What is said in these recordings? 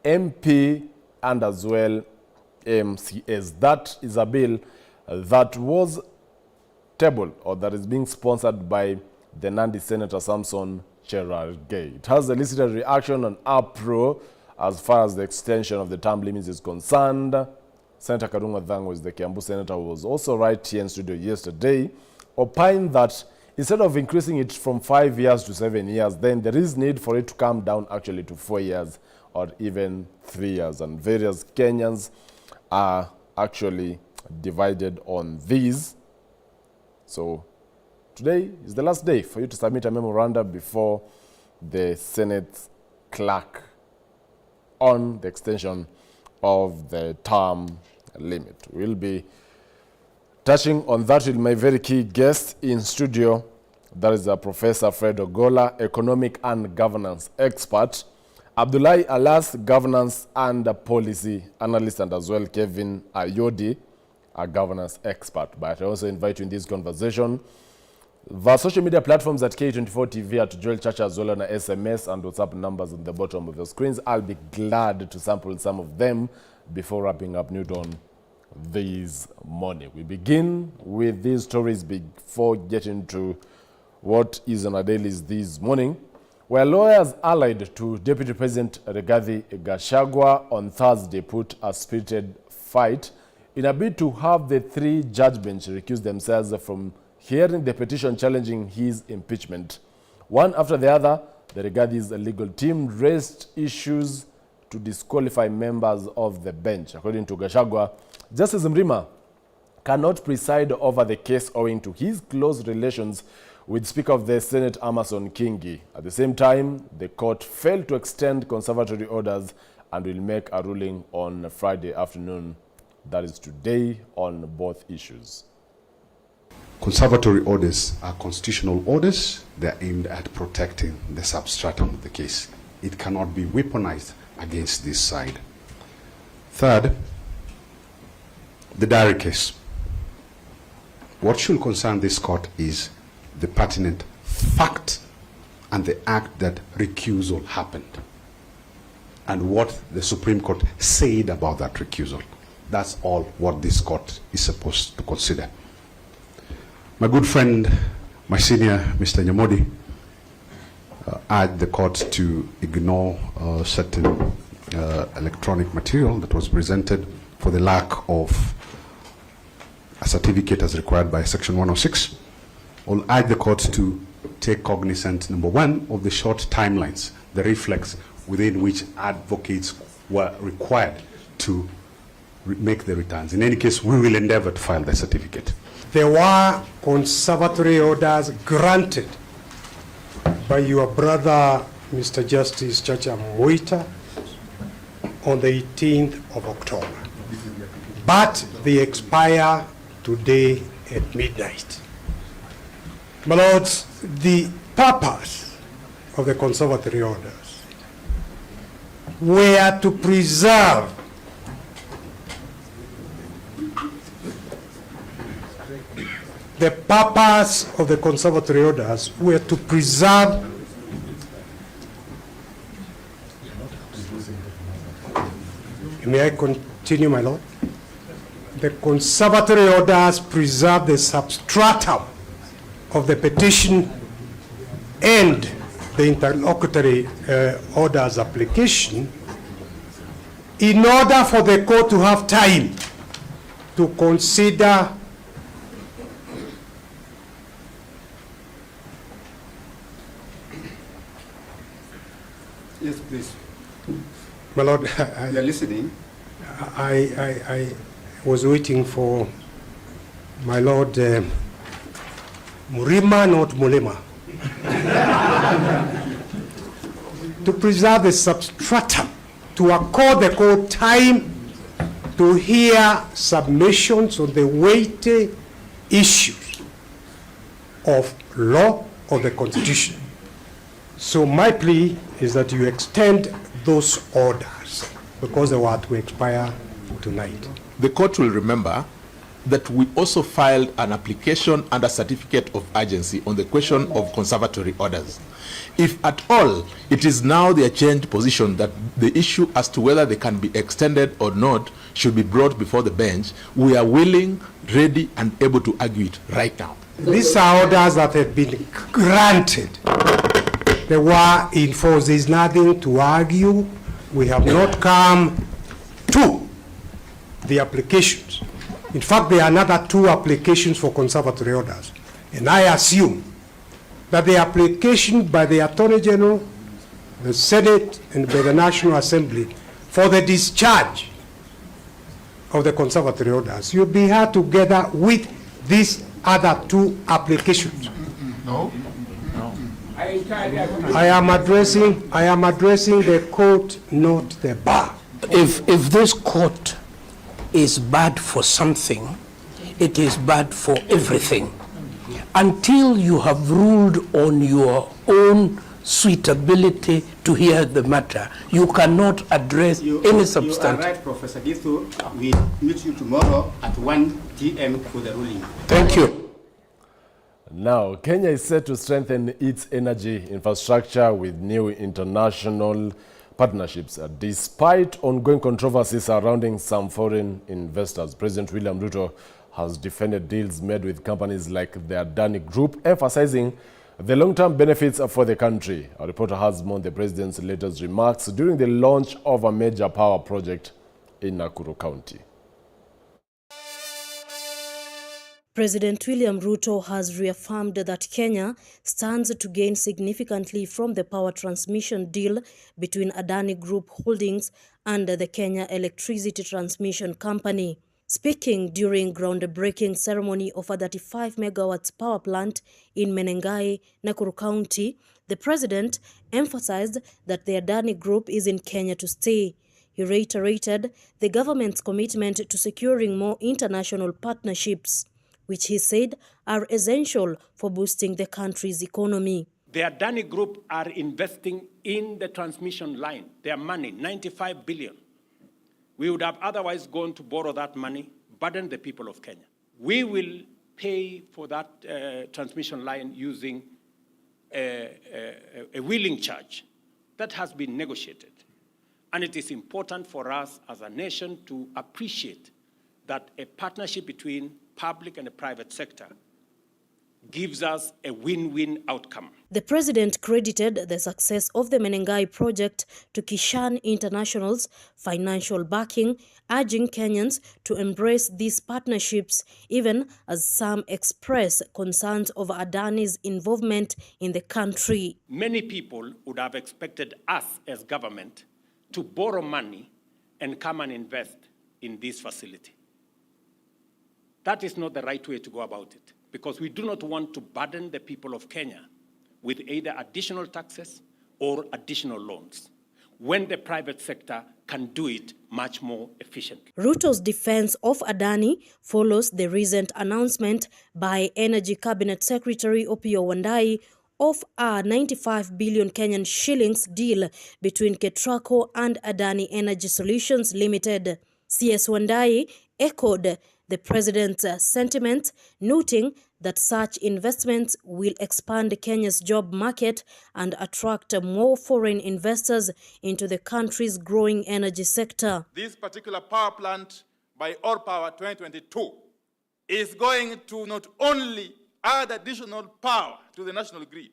MP and as well MCS. That is a bill that was tabled or that is being sponsored by the Nandi Senator Samson Cherargei. It has elicited reaction and uproar as far as the extension of the term limits is concerned. Senator Karunga Dhangwa, the Kiambu Senator, was also right here in studio yesterday, opined that instead of increasing it from 5 years to 7 years, then there is need for it to come down actually to 4 years or even 3 years. And various Kenyans are actually divided on these. So today is the last day for you to submit a memorandum before the Senate clerk on the extension of the term limit. We'll be touching on that with my very key guest in studio. That is Professor Fred Ogola, economic and governance expert. Abdullahi Alas, governance and policy analyst, and as well Kevin Ayodi, a governance expert. But I also invite you in this conversation via social media platforms at K24 TV, at Joel Church, as well on SMS and WhatsApp numbers on the bottom of your screens. I'll be glad to sample some of them before wrapping up Newton this morning. We begin with these stories before getting to what is on our dailies this morning, where lawyers allied to Deputy President Rigathi Gachagua on Thursday put a spirited fight in a bid to have the three-judge bench recuse themselves from hearing the petition challenging his impeachment. One after the other, the Rigathi's legal team raised issues to disqualify members of the bench. According to Gachagua, Justice Mrima cannot preside over the case owing to his close relations with Speaker of the Senate Amason Kingi. At the same time, the court failed to extend conservatory orders and will make a ruling on Friday afternoon, that is today, on both issues. Conservatory orders are constitutional orders. They are aimed at protecting the substratum of the case. It cannot be weaponized against this side. Third, the diary case. What should concern this court is the pertinent fact and the act that recusal happened, and what the Supreme Court said about that recusal. That's all what this court is supposed to consider. My good friend, my senior, Mr. Nyamodi, urged the court to ignore certain electronic material that was presented for the lack of a certificate as required by Section 106. I'll urge the court to take cognizance, number one, of the short timelines, the reflex within which advocates were required to make the returns. In any case, we will endeavor to file the certificate. There were conservatory orders granted by your brother, Mr. Justice Chacha Mwita, on the 18th of October. But they expire today at midnight. My lords, the purpose of the conservatory orders were to preserve the purpose of the conservatory orders were to preserve May I continue, my lord? The conservatory orders preserve the substratum of the petition and the interlocutory orders application in order for the court to have time to consider Yes, please. My lord, We are listening. I was waiting for my lord Murima, not Mulema, to preserve the substratum, to accord the court time to hear submissions on the weighty issues of law of the Constitution. So my plea is that you extend those orders because they were to expire tonight. The court will remember that we also filed an application and a certificate of urgency on the question of conservatory orders. If at all it is now their changed position that the issue as to whether they can be extended or not should be brought before the bench, we are willing, ready, and able to argue it right now. These are orders that have been granted. They were in force. There is nothing to argue. We have not come to the applications. In fact, there are another 2 applications for conservatory orders. And I assume that the application by the Attorney General, the Senate, and by the National Assembly for the discharge of the conservatory orders will be heard together with these other 2 applications. No. I am addressing the court, not the bar. If this court is bad for something, it is bad for everything. Until you have ruled on your own suitability to hear the matter, you cannot address any substance. You are right, Professor Dithu. We meet you tomorrow at 1 p.m. for the ruling. Thank you. Now, Kenya is set to strengthen its energy infrastructure with new international partnerships. Despite ongoing controversies surrounding some foreign investors, President William Ruto has defended deals made with companies like the Adani Group, emphasizing the long-term benefits for the country. Our reporter has more on the president's latest remarks during the launch of a major power project in Nakuru County. President William Ruto has reaffirmed that Kenya stands to gain significantly from the power transmission deal between Adani Group Holdings and the Kenya Electricity Transmission Company. Speaking during groundbreaking ceremony of a 35 megawatts power plant in Menengai, Nakuru County, the president emphasized that the Adani Group is in Kenya to stay. He reiterated the government's commitment to securing more international partnerships, which he said are essential for boosting the country's economy. The Adani Group are investing in the transmission line. Their money, 95 billion. We would have otherwise gone to borrow that money, burden the people of Kenya. We will pay for that transmission line using a wheeling charge that has been negotiated. And it is important for us as a nation to appreciate that a partnership between public and the private sector gives us a win-win outcome. The president credited the success of the Menengai project to Kishan International's financial backing, urging Kenyans to embrace these partnerships, even as some express concerns over Adani's involvement in the country. Many people would have expected us as government to borrow money and come and invest in this facility. That is not the right way to go about it, because we do not want to burden the people of Kenya with either additional taxes or additional loans, when the private sector can do it much more efficiently. Ruto's defense of Adani follows the recent announcement by Energy Cabinet Secretary Opiyo Wandayi of a 95 billion Kenyan shillings deal between Ketraco and Adani Energy Solutions Limited. CS Wandayi echoed the president's sentiment, noting that such investments will expand Kenya's job market and attract more foreign investors into the country's growing energy sector. This particular power plant by All Power 2022 is going to not only add additional power to the national grid,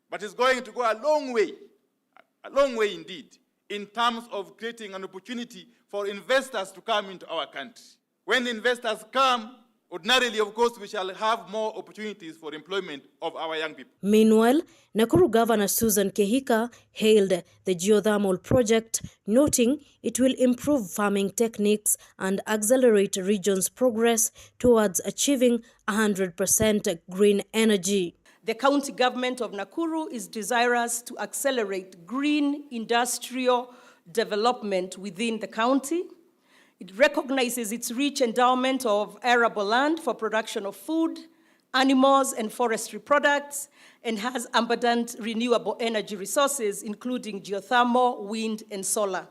but is going to go a long way indeed, in terms of creating an opportunity for investors to come into our country. When investors come, ordinarily, of course, we shall have more opportunities for employment of our young people. Meanwhile, Nakuru Governor Susan Kehika hailed the geothermal project, noting it will improve farming techniques and accelerate the region's progress towards achieving 100% green energy. The county government of Nakuru is desirous to accelerate green industrial development within the county. It recognizes its rich endowment of arable land for production of food, animals, and forestry products, and has abundant renewable energy resources, including geothermal, wind, and solar,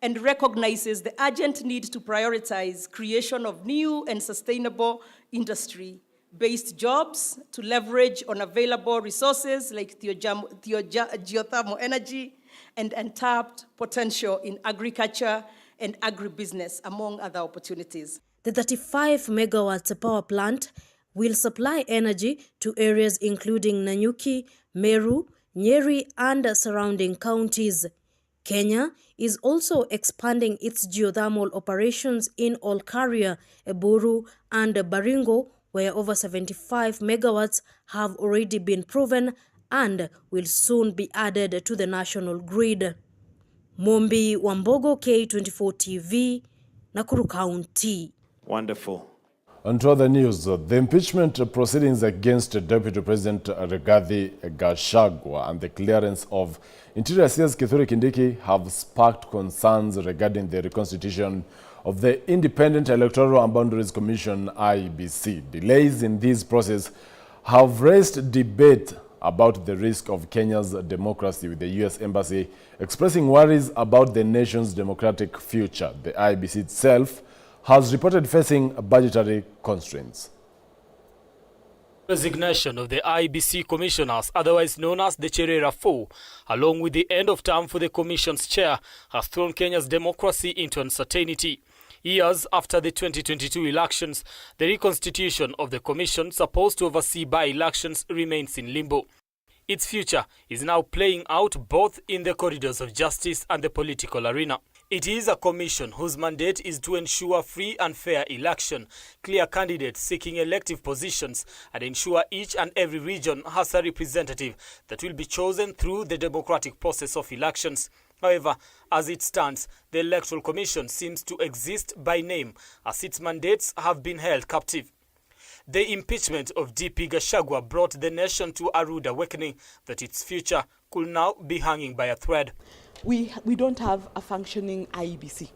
and recognizes the urgent need to prioritize creation of new and sustainable industry based jobs to leverage on available resources like geothermal energy and untapped potential in agriculture and agribusiness, among other opportunities. The 35 megawatt power plant will supply energy to areas including Nanyuki, Meru, Nyeri, and surrounding counties. Kenya is also expanding its geothermal operations in Olkaria, Eburu, and Baringo, where over 75 megawatts have already been proven and will soon be added to the national grid. Mombi Wambogo, K24 Tv, Nakuru County. Wonderful. On to other news, the impeachment proceedings against Deputy President Rigathi Gachagua and the clearance of Interior CS Kithure Kindiki have sparked concerns regarding the reconstitution of the Independent Electoral and Boundaries Commission (IEBC). Delays in this process have raised debate about the risk of Kenya's democracy, with the U.S. Embassy expressing worries about the nation's democratic future. The IEBC itself has reported facing budgetary constraints. Resignation of the IEBC commissioners, otherwise known as the Cherera Four, along with the end of term for the commission's chair, has thrown Kenya's democracy into uncertainty. Years after the 2022 elections, the reconstitution of the commission supposed to oversee by-elections remains in limbo. Its future is now playing out both in the corridors of justice and the political arena. It is a commission whose mandate is to ensure free and fair election, clear candidates seeking elective positions, and ensure each and every region has a representative that will be chosen through the democratic process of elections. However, as it stands, the Electoral Commission seems to exist by name, as its mandates have been held captive. The impeachment of DP Gachagua brought the nation to a rude awakening that its future could now be hanging by a thread. We don't have a functioning IEBC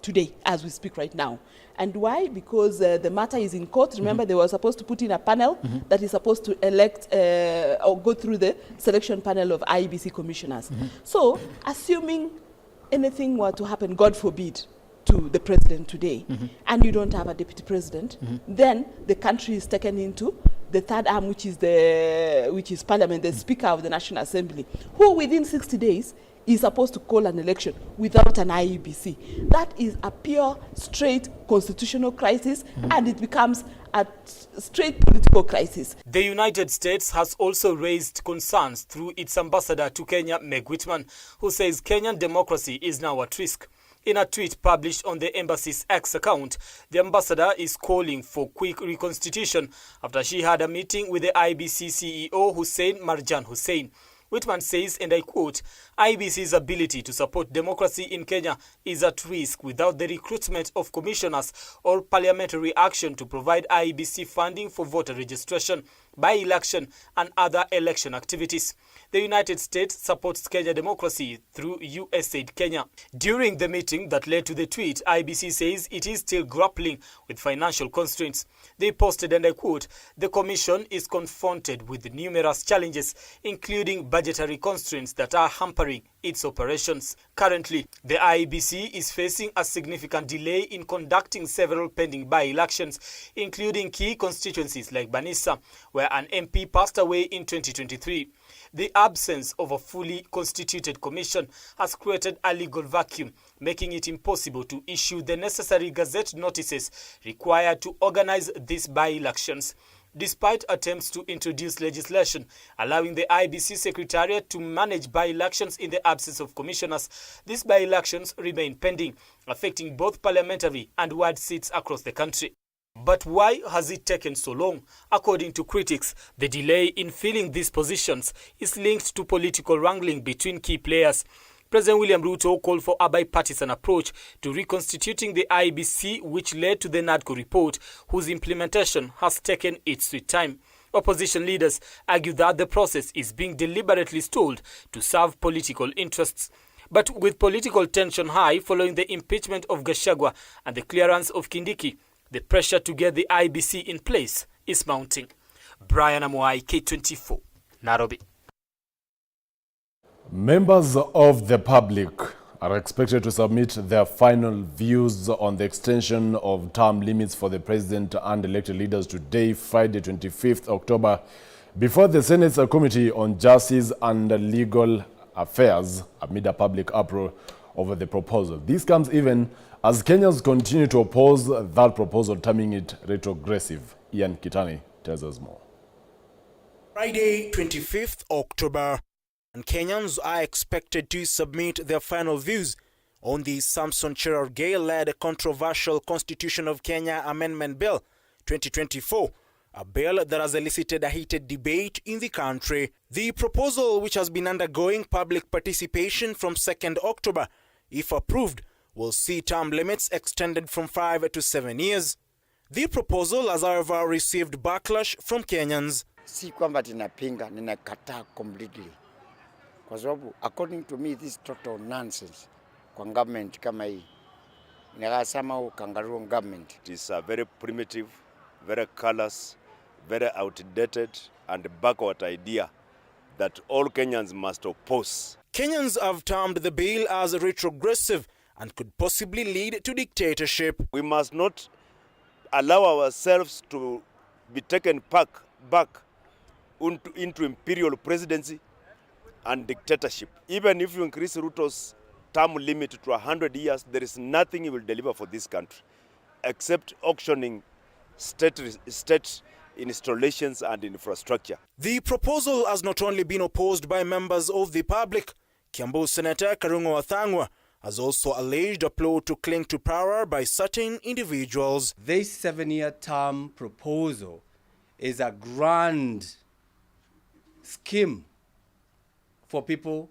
today, as we speak right now. And why? Because the matter is in court. Remember, they were supposed to put in a panel that is supposed to elect or go through the selection panel of IEBC commissioners. So, assuming anything were to happen, God forbid, to the president today, and you don't have a deputy president, then the country is taken into the third arm, which is Parliament, the Speaker of the National Assembly, who within 60 days is supposed to call an election without an IEBC. That is a pure, straight constitutional crisis, and it becomes a straight political crisis. The United States has also raised concerns through its ambassador to Kenya, Meg Whitman, who says Kenyan democracy is now at risk. In a tweet published on the embassy's X account, the ambassador is calling for quick reconstitution after she had a meeting with the IEBC CEO Hussein Marjan Hussein. Whitman says, and I quote, IEBC's ability to support democracy in Kenya is at risk without the recruitment of commissioners or parliamentary action to provide IEBC funding for voter registration, by-election and other election activities. The United States supports Kenya democracy through USAID Kenya. During the meeting that led to the tweet, IEBC says it is still grappling with financial constraints. They posted, and I quote, the commission is confronted with numerous challenges, including budgetary constraints that are hampering its operations. Currently, the IEBC is facing a significant delay in conducting several pending by-elections, including key constituencies like Banissa, where an MP passed away in 2023. The absence of a fully constituted commission has created a legal vacuum, making it impossible to issue the necessary gazette notices required to organize these by-elections. Despite attempts to introduce legislation allowing the IEBC Secretariat to manage by-elections in the absence of commissioners, these by-elections remain pending, affecting both parliamentary and ward seats across the country. But why has it taken so long? According to critics, the delay in filling these positions is linked to political wrangling between key players. President William Ruto called for a bipartisan approach to reconstituting the IEBC, which led to the NADCO report, whose implementation has taken its sweet time. Opposition leaders argue that the process is being deliberately stalled to serve political interests. But with political tension high following the impeachment of Gachagua and the clearance of Kindiki, the pressure to get the IEBC in place is mounting. Brian Amuai, K24, Nairobi. Members of the public are expected to submit their final views on the extension of term limits for the president and elected leaders today, Friday, 25th October, before the Senate's Committee on Justice and Legal Affairs amid a public uproar over the proposal. This comes even as Kenyans continue to oppose that proposal, terming it retrogressive. Ian Kitani tells us more. Friday, 25th October, and Kenyans are expected to submit their final views on the Samson Cherargei-led controversial Constitution of Kenya Amendment Bill 2024, a bill that has elicited a heated debate in the country. The proposal, which has been undergoing public participation from 2nd October, if approved, will see term limits extended from 5 to 7 years. The proposal has, however, received backlash from Kenyans. Si kwamba ninapinga, ninakataa completely. Kwa sababu, according to me, this is total nonsense kwa government kama hii. Ninasema kangaroo government. It is a very primitive, very callous, very outdated and backward idea that all Kenyans must oppose. Kenyans have termed the bill as retrogressive and could possibly lead to dictatorship. We must not allow ourselves to be taken back into imperial presidency and dictatorship. Even if you increase Ruto's term limit to 100 years, there is nothing he will deliver for this country except auctioning state installations and infrastructure. The proposal has not only been opposed by members of the public. Kiambu Senator Karungo Wathangwa has also alleged a plot to cling to power by certain individuals. This 7-year term proposal is a grand scheme for people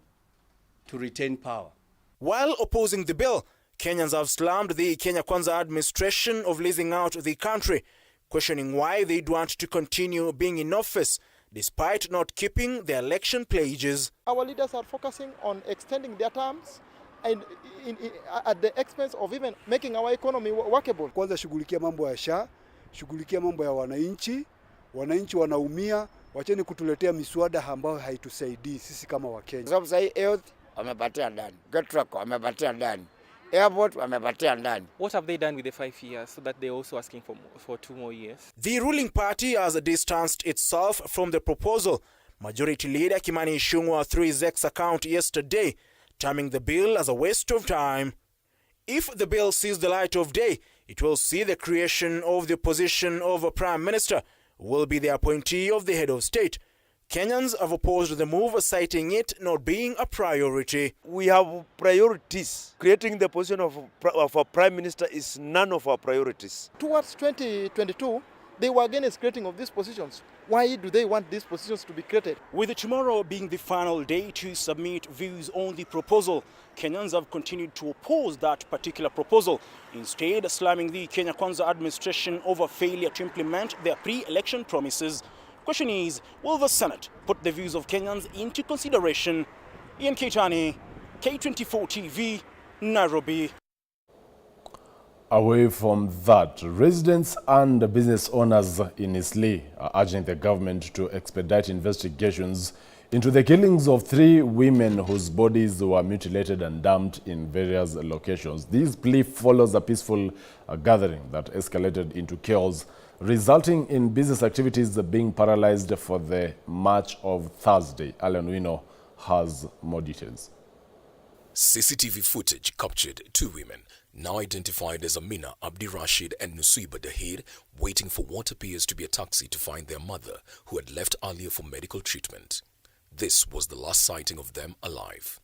to retain power. While opposing the bill, Kenyans have slammed the Kenya Kwanza administration of leasing out the country, questioning why they'd want to continue being in office despite not keeping their election pledges. Our leaders are focusing on extending their terms and at the expense of even making our economy workable. Kwanza shughulikia mambo ya SHA, shughulikia mambo ya wananchi. Wananchi wanaumia, wacheni kutuletea miswada ambayo haitusaidii sisi kama Wakenya. Sababu sasa health wamepatia ndani, Getrack wamepatia ndani, airport wamepatia ndani. What have they done with the 5 years so that they're also asking for 2 more years? The ruling party has distanced itself from the proposal. Majority Leader Kimani Ichung'wah through his X account yesterday, terming the bill as a waste of time. If the bill sees the light of day, it will see the creation of the position of a Prime Minister, who will be the appointee of the head of state. Kenyans have opposed the move, citing it not being a priority. We have priorities. Creating the position of a prime minister is none of our priorities. Towards 2022, they were against creating of these positions. Why do they want these positions to be created? With tomorrow being the final day to submit views on the proposal, Kenyans have continued to oppose that particular proposal, instead slamming the Kenya Kwanza administration over failure to implement their pre-election promises. Question is, will the Senate put the views of Kenyans into consideration? Ian Kitani, K24 TV, Nairobi. Away from that, residents and business owners in Isley are urging the government to expedite investigations into the killings of 3 women whose bodies were mutilated and dumped in various locations. This plea follows a peaceful gathering that escalated into chaos, resulting in business activities being paralyzed for the march of Thursday. Alan Wino has more details. CCTV footage captured 2 women, now identified as Amina Abdi Rashid and Nusuiba Dahir, waiting for what appears to be a taxi to find their mother, who had left earlier for medical treatment. This was the last sighting of them alive.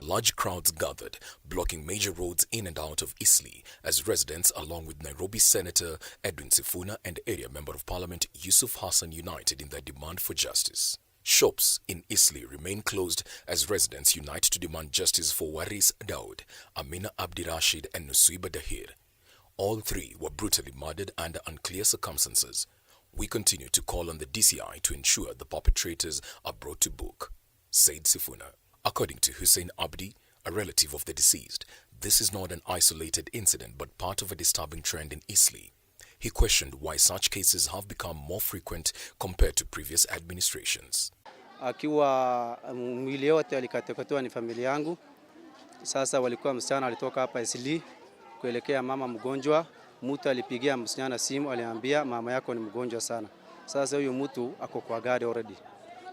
Large crowds gathered, blocking major roads in and out of Isley, as residents, along with Nairobi Senator Edwin Sifuna and Area Member of Parliament Yusuf Hassan, united in their demand for justice. Shops in Isley remain closed as residents unite to demand justice for Waris Daud, Amina Abdi Rashid and Nusuiba Dahir. All 3 were brutally murdered under unclear circumstances. We continue to call on the DCI to ensure the perpetrators are brought to book, said Sifuna. According to Hussein Abdi, a relative of the deceased, this is not an isolated incident but part of a disturbing trend in Isley. He questioned why such cases have become more frequent compared to previous administrations. akiwa mwili yote alikatwa ni familia yangu. Sasa walikuwa msichana alitoka hapa Isley kuelekea mama mgonjwa. Mtu alipigia msichana simu, aliambia mama yako ni mgonjwa sana. Sasa huyo mtu ako kwa gari already.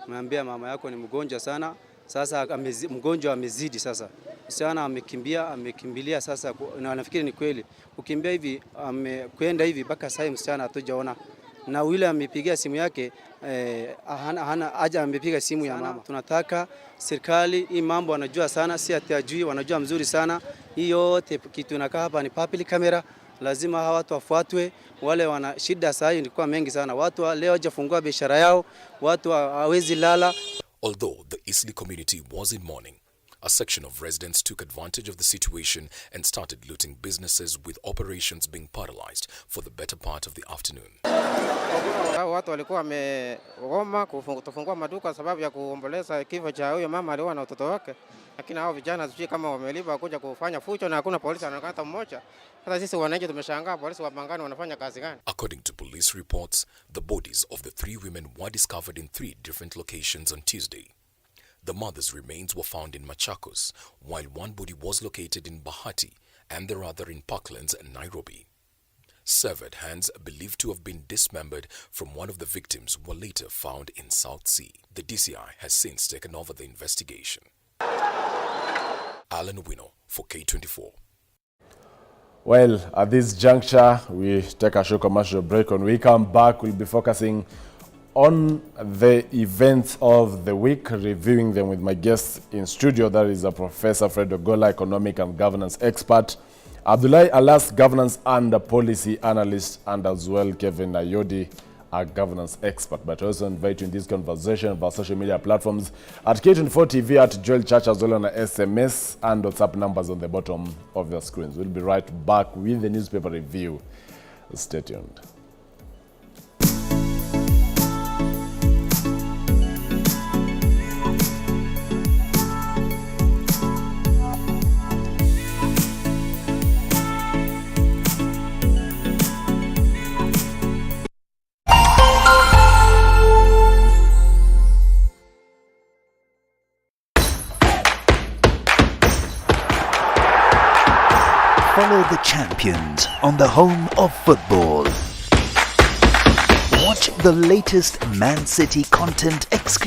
Ameambia mama yako ni mgonjwa sana. Sasa mgonjwa amezidi sasa. Msichana amekimbilia sasa, na nafikiri ni kweli. Ukimbia hivi amekwenda hivi mpaka sasa msichana hatujaona. Na yule amepigia simu yake haja amepiga simu ya mama. Tunataka serikali hii mambo wanajua sana, si ati wanajua mzuri sana. Hii yote kitu inakaa hapa ni public camera. Lazima hawa watu wafuatwe. Wale wana shida sasa ilikuwa mengi sana. Watu leo hajafungua biashara yao, watu hawezi lala. Although the Isley community was in mourning, a section of residents took advantage of the situation and started looting businesses, with operations being paralyzed for the better part of the afternoon. Watu walikuwa wamegoma kufungua maduka sababu ya kuomboleza kifo cha huyo mama aliyewa na watoto wake. Lakini hao vijana sijui kama wamelipa kuja kufanya fujo na hakuna polisi anaonekana mmoja. Hata sisi wananchi tumeshangaa polisi wa Pangani wanafanya kazi gani? According to police reports, the bodies of the 3 women were discovered in 3 different locations on Tuesday. The mother's remains were found in Machakos, while one body was located in Bahati and the other in Parklands, Nairobi. Severed hands believed to have been dismembered from one of the victims were later found in South Sea. The DCI has since taken over the investigation. Alan Wino for K24. Well, at this juncture, we take a short commercial break. When we come back, we'll be focusing on the events of the week, reviewing them with my guest in studio. That is a Professor Fred Ogola, economic and governance expert, Abdullahi Alas, governance and policy analyst, and as well Kevin Ayodi, a governance expert. But I also invite you in this conversation of our social media platforms at K24 TV, at Joel Church, as well on SMS and WhatsApp numbers on the bottom of your screens. We'll be right back with the newspaper review. Stay tuned. Follow the champions on the home of football. Watch the latest Man City content exclusively